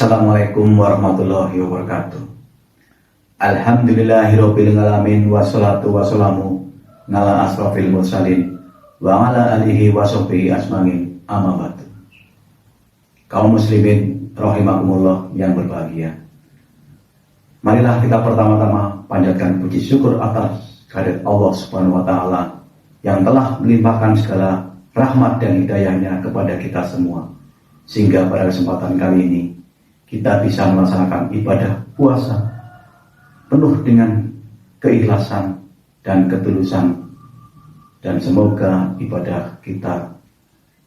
Assalamualaikum warahmatullahi wabarakatuh. Alhamdulillahirabbil alamin wassalatu wassalamu ala asrofil mursalin wa ala alihi wa sahbihi asmain amma ba'du. Kaum muslimin rahimakumullah yang berbahagia. Marilah kita pertama-tama panjatkan puji syukur atas kehadirat Allah Subhanahu wa taala yang telah melimpahkan segala rahmat dan hidayahnya kepada kita semua, sehingga pada kesempatan kali ini kita bisa melaksanakan ibadah puasa penuh dengan keikhlasan dan ketulusan, dan semoga ibadah kita,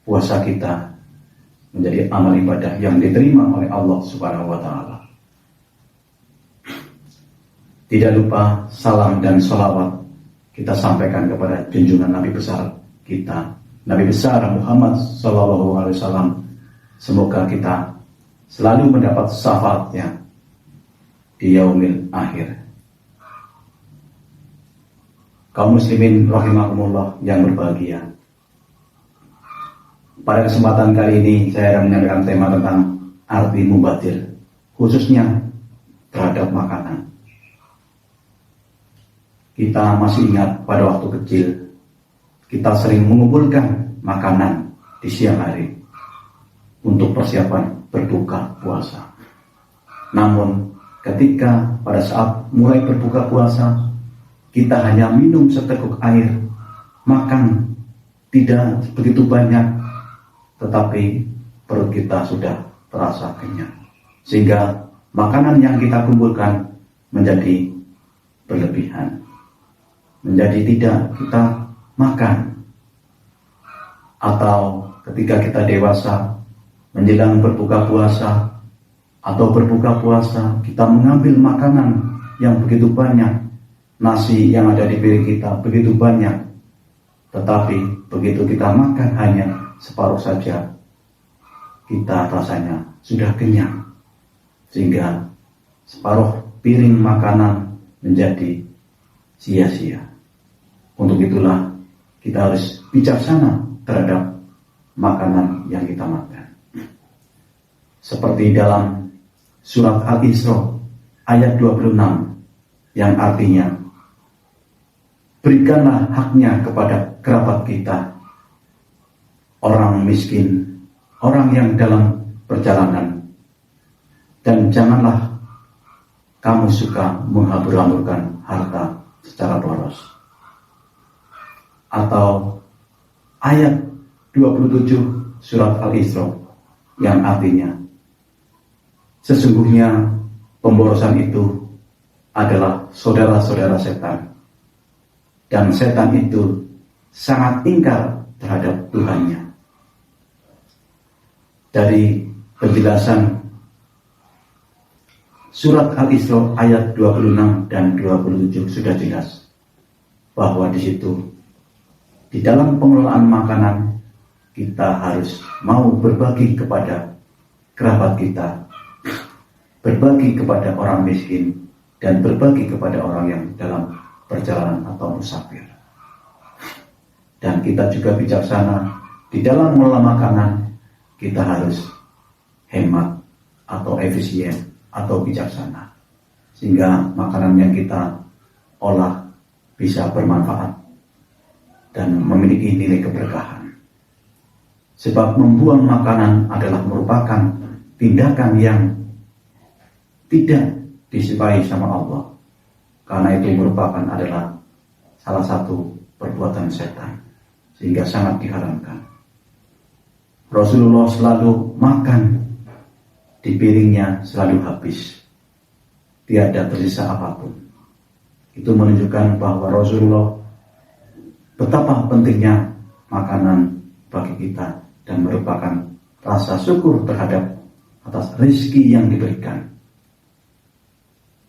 puasa kita menjadi amal ibadah yang diterima oleh Allah Subhanahu wa taala. Tidak lupa salam dan sholawat kita sampaikan kepada junjungan Nabi besar kita, Nabi besar Muhammad SAW. Semoga kita selalu mendapat syafaatnya di yaumil akhir. Kaum muslimin rahimakumullah yang berbahagia, pada kesempatan kali ini saya akan menyampaikan tema tentang arti mubadzir, khususnya terhadap makanan. Kita masih ingat pada waktu kecil kita sering mengumpulkan makanan di siang hari untuk persiapan berbuka puasa. Namun ketika pada saat mulai berbuka puasa, kita hanya minum seteguk air, makan tidak begitu banyak, tetapi perut kita sudah terasa kenyang, sehingga makanan yang kita kumpulkan menjadi berlebihan, menjadi tidak kita makan. Atau ketika kita dewasa, menjelang berbuka puasa atau berbuka puasa, kita mengambil makanan yang begitu banyak, nasi yang ada di piring kita begitu banyak, tetapi begitu kita makan hanya separuh saja, kita rasanya sudah kenyang, sehingga separuh piring makanan menjadi sia-sia. Untuk itulah kita harus bijaksana terhadap makanan yang kita makan. Seperti dalam surat Al-Isra ayat 26 yang artinya, berikanlah haknya kepada kerabat kita, orang miskin, orang yang dalam perjalanan, dan janganlah kamu suka menghambur-hamburkan harta secara boros. Atau ayat 27 surat Al-Isra yang artinya, sesungguhnya pemborosan itu adalah saudara-saudara setan, dan setan itu sangat ingkar terhadap Tuhannya. Dari penjelasan surat Al-Isra ayat 26 dan 27 sudah jelas bahwa di situ, di dalam pengelolaan makanan, kita harus mau berbagi kepada kerabat kita, berbagi kepada orang miskin, dan berbagi kepada orang yang dalam perjalanan atau musafir. Dan kita juga bijaksana di dalam mengelola makanan, kita harus hemat atau efisien atau bijaksana, sehingga makanan yang kita olah bisa bermanfaat dan memiliki nilai keberkahan. Sebab membuang makanan adalah merupakan tindakan yang tidak disukai sama Allah, karena itu merupakan adalah salah satu perbuatan setan, sehingga sangat diharamkan. Rasulullah selalu makan, di piringnya selalu habis, tiada tersisa apapun. Itu menunjukkan bahwa Rasulullah betapa pentingnya makanan bagi kita, dan merupakan rasa syukur terhadap atas rezeki yang diberikan.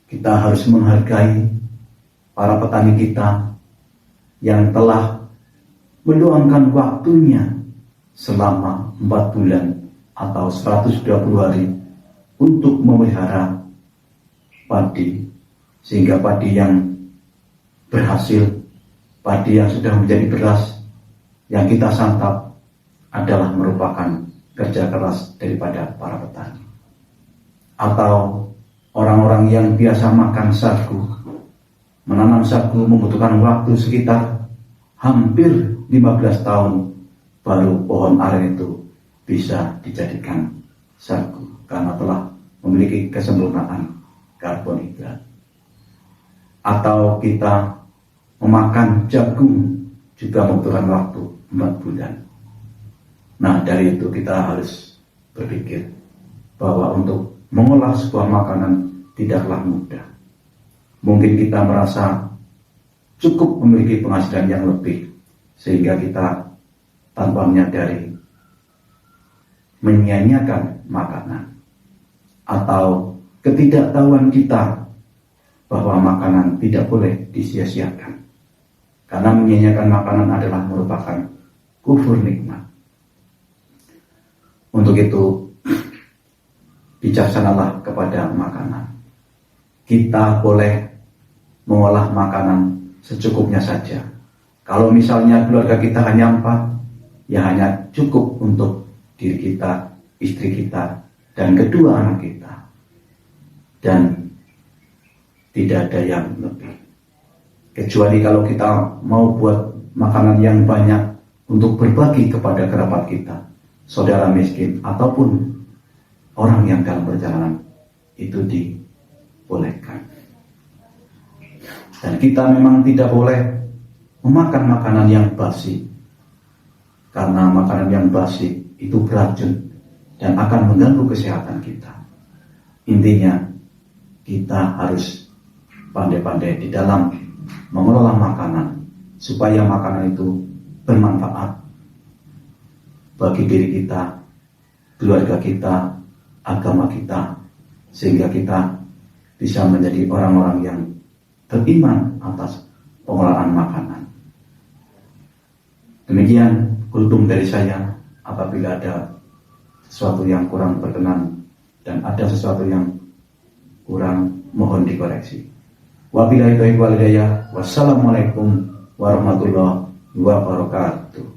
Kita harus menghargai para petani kita yang telah meluangkan waktunya selama 4 bulan atau 120 hari untuk memelihara padi, sehingga padi yang berhasil, padi yang sudah menjadi beras yang kita santap adalah merupakan kerja keras daripada para petani. atau orang-orang yang biasa makan sagu, menanam sagu membutuhkan waktu sekitar hampir 15 tahun baru pohon aren itu bisa dijadikan sagu karena telah memiliki kesempurnaan karbohidrat. Atau kita memakan jagung juga membutuhkan waktu 4 bulan. Nah, dari itu kita harus berpikir bahwa untuk mengolah sebuah makanan tidaklah mudah. Mungkin kita merasa cukup memiliki penghasilan yang lebih, sehingga kita tanpa menyadari menyia-nyiakan makanan. Atau ketidaktahuan kita bahwa makanan tidak boleh disia-siakan. Karena menyia-nyiakan makanan adalah merupakan kufur nikmat. Untuk itu, bijaksanalah kepada makanan. Kita boleh mengolah makanan secukupnya saja. Kalau misalnya keluarga kita hanya 4, ya hanya cukup untuk diri kita, istri kita, dan kedua anak kita. Dan tidak ada yang lebih. Kecuali kalau kita mau buat makanan yang banyak untuk berbagi kepada kerabat kita, saudara miskin, ataupun orang yang dalam perjalanan, itu dibolehkan. Dan kita memang tidak boleh memakan makanan yang basi, karena makanan yang basi itu beracun dan akan mengganggu kesehatan kita. Intinya, kita harus pandai-pandai di dalam mengelola makanan supaya makanan itu bermanfaat bagi diri kita, keluarga kita, agama kita, sehingga kita bisa menjadi orang-orang yang beriman atas pengolahan makanan. Demikian kultum dari saya. Apabila ada sesuatu yang kurang berkenan dan ada sesuatu yang kurang, mohon dikoreksi. Wabillahi taufiq wal hidayah. Wassalamualaikum warahmatullahi wabarakatuh.